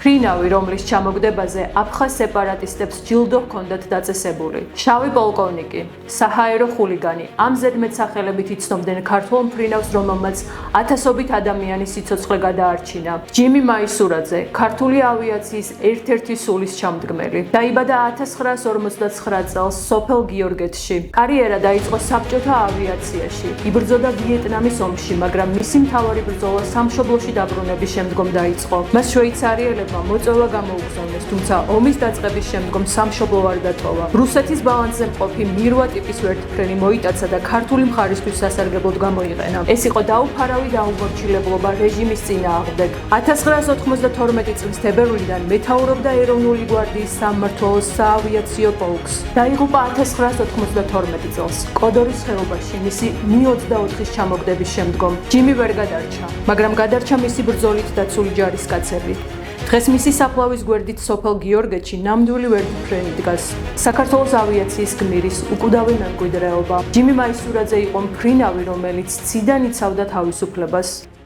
ფრინავი, რომლის ჩამოგდებაზე აფხაზ სეპარატისტებს ჯილდო ჰქონდათ დაწესებული. შავი პოლკოვნიკი, საჰაერო ხულიგანი, ამ ზედმეტ სახელებით იცნობდნენ ქართულ მფრინავს, რომელმაც ათასობით ადამიანის სიცოცხლე გადაარჩინა. ჯიმი მაისურაძე, ქართული ავიაციის ერთ-ერთი სულის ჩამდგმელი. დაიბადა 1959 წელს სოფელ გიორგეთში. კარიერა დაიწყო საბჭოთა ავიაციაში. იბრძოდა ვიეტნამის ომში, მაგრამ მისი მთავარი ბრძოლა სამშობლოში დაბრუნების შემდგომ დაიწყო. მას შვეიცარიელებმა მოწვევა გამოუგზავნეს, თუმცა ომის დაწყების შემდგომ სამშობლო არ დატოვა. რუსეთის ბალანსზე მყოფი მირვა ტიპის ვერტმფრენი მოიტაცა და ქართული მხარისთვის სასარგებლოდ გამოიყენა. ეს იყო დაუფარავი დაუმორჩილებლობა რეჟიმის წინააღმდეგ. 1992 წლის თებერვლიდან მეთაურობდა ეროვნული გვარდიის სამმართველოს საავიაციო პოლკს. დაიღუპა 1992 წელს კოდორის ხეობაში მისი Mi-24-ის ჩამოგდების შემდგომ. ჯიმი ვერ გადარჩა, მაგრამ გადარჩა მისი ბრძოლით დაცული ჯარისკაცები. დღეს მისი საფლავის გვერდით სოფელ გიორგეთში ნამდვილი ვერტმფრენი დგას. საქართველოს ავიაციის გმირის უკვდავი მემკვიდრეობა. ჯიმი მაისურაძე იყო მფრინავი, რომელიც ციდან იცავდა თავისუფლებას.